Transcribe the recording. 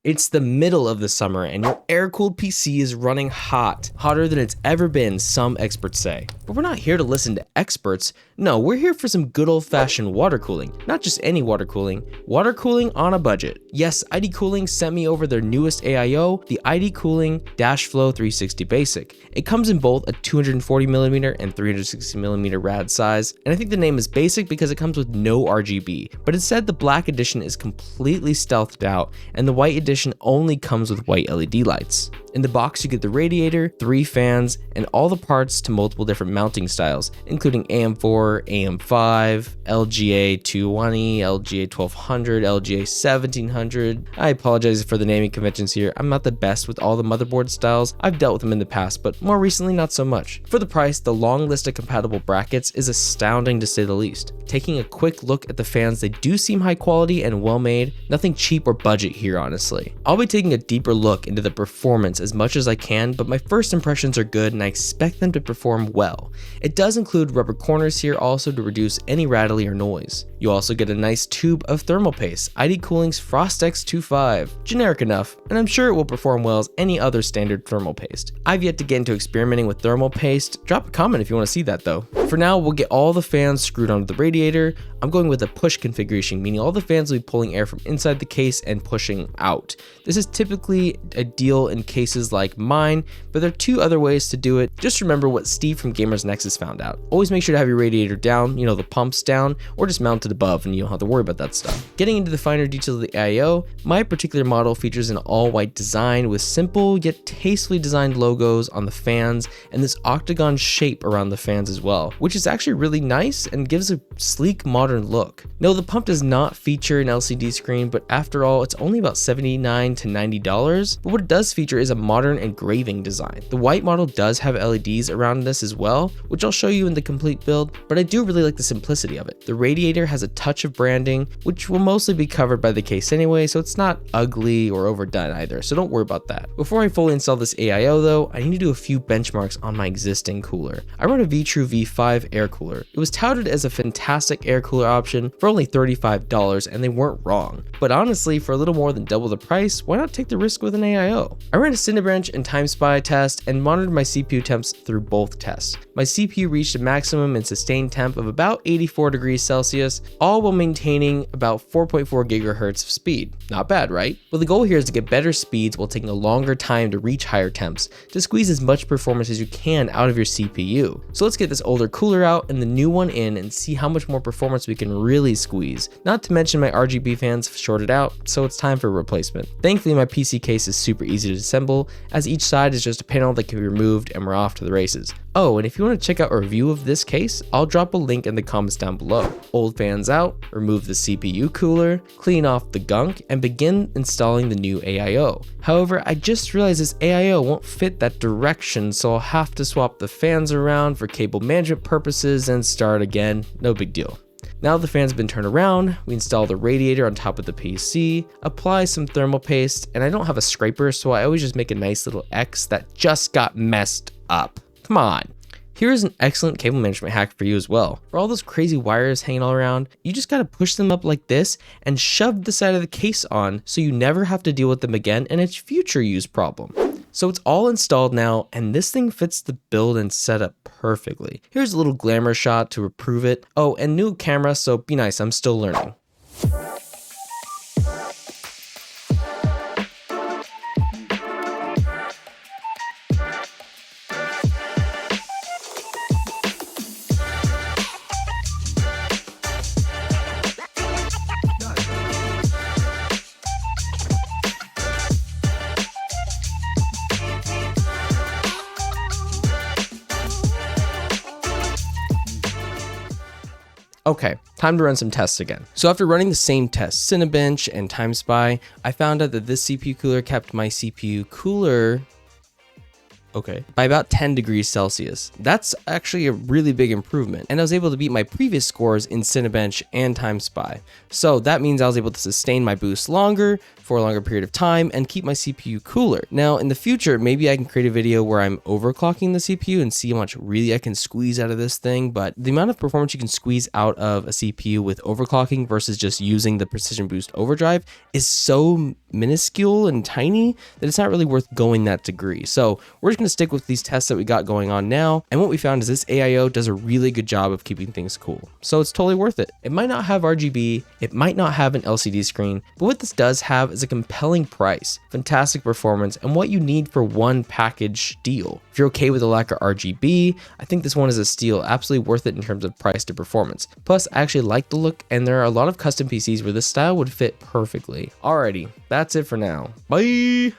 It's the middle of the summer and your air-cooled PC is running hot, hotter than it's ever been, some experts say. But we're not here to listen to experts. No, we're here for some good old-fashioned water cooling. Not just any water cooling on a budget. Yes, ID Cooling sent me over their newest AIO, the ID Cooling Dashflow 360 Basic. It comes in both a 240mm and 360mm rad size, and I think the name is basic because it comes with no RGB, but instead the black edition is completely stealthed out, and the white edition only comes with white LED lights. In the box you get the radiator, 3 fans, and all the parts to multiple different mounting styles, including AM4, AM5, LGA 220, LGA 1200, LGA 1700. I apologize for the naming conventions here. I'm not the best with all the motherboard styles. I've dealt with them in the past, but more recently not so much. For the price, the long list of compatible brackets is astounding to say the least. Taking a quick look at the fans, they do seem high quality and well made. Nothing cheap or budget here, honestly. I'll be taking a deeper look into the performance as much as I can, but my first impressions are good and I expect them to perform well. It does include rubber corners here also to reduce any rattling or noise. You also get a nice tube of thermal paste, ID Cooling's Frostex 25. Generic enough, and I'm sure it will perform well as any other standard thermal paste. I've yet to get into experimenting with thermal paste. Drop a comment if you want to see that though. For now, we'll get all the fans screwed onto the radiator. I'm going with a push configuration, meaning all the fans will be pulling air from inside the case and pushing out. This is typically ideal in cases like mine, but there are 2 other ways to do it. Just remember what Steve from Gamers Nexus found out. Always make sure to have your radiator down, the pumps down, or just mounted above and you don't have to worry about that stuff. Getting into the finer details of the AIO, my particular model features an all-white design with simple yet tastefully designed logos on the fans and this octagon shape around the fans as well, which is actually really nice and gives a sleek modern look. No, the pump does not feature an LCD screen, but after all, it's only about $79 to $90, but what it does feature is a modern engraving design. The white model does have LEDs around this as well, which I'll show you in the complete build, but I do really like the simplicity of it. The radiator has a touch of branding, which will mostly be covered by the case anyway, so it's not ugly or overdone either, so don't worry about that. Before I fully install this AIO though, I need to do a few benchmarks on my existing cooler. I run a VTrue V5 air cooler. It was touted as a fantastic air cooler option for only $35, and they weren't wrong. But honestly, for a little more than double the price, why not take the risk with an AIO? I ran a Cinebench and TimeSpy test and monitored my CPU temps through both tests. My CPU reached a maximum and sustained temp of about 84 degrees Celsius, all while maintaining about 4.4 gigahertz of speed. Not bad, right? Well, the goal here is to get better speeds while taking a longer time to reach higher temps, to squeeze as much performance as you can out of your CPU. So let's get this older cooler out and the new one in and see how much more performance we can really squeeze. Not to mention my RGB fans shorted out, so it's time for a replacement. Thankfully, my PC case is super easy to assemble, as each side is just a panel that can be removed and we're off to the races. Oh, and if you want to check out a review of this case, I'll drop a link in the comments down below. Old fans out, remove the CPU cooler, clean off the gunk, and begin installing the new AIO. However, I just realized this AIO won't fit that direction, so I'll have to swap the fans around for cable management purposes and start again. No big deal. Now the fan's been turned around, we install the radiator on top of the PC, apply some thermal paste, and I don't have a scraper, so I always just make a nice little X that just got messed up. Come on. Here's an excellent cable management hack for you as well. For all those crazy wires hanging all around, you just gotta push them up like this and shove the side of the case on so you never have to deal with them again and it's future use problem. So it's all installed now, and this thing fits the build and setup perfectly. Here's a little glamour shot to prove it. Oh, and new camera, so be nice, I'm still learning. Okay, time to run some tests again. So after running the same tests, Cinebench and TimeSpy, I found out that this CPU cooler kept my CPU cooler okay, by about 10 degrees Celsius. That's actually a really big improvement, and I was able to beat my previous scores in Cinebench and Time Spy. So that means I was able to sustain my boost longer for a longer period of time and keep my CPU cooler. Now in the future, maybe I can create a video where I'm overclocking the CPU and see how much really I can squeeze out of this thing, but the amount of performance you can squeeze out of a CPU with overclocking versus just using the Precision Boost Overdrive is so minuscule and tiny that it's not really worth going that degree. So we're just going to stick with these tests that we got going on now, and what we found is this AIO does a really good job of keeping things cool. So it's totally worth it. It might not have RGB, it might not have an LCD screen, but what this does have is a compelling price, fantastic performance, and what you need for one package deal. If you're okay with the lack of RGB, I think this one is a steal, absolutely worth it in terms of price to performance. Plus, I actually like the look, and there are a lot of custom PCs where this style would fit perfectly. Alrighty, that's it for now. Bye!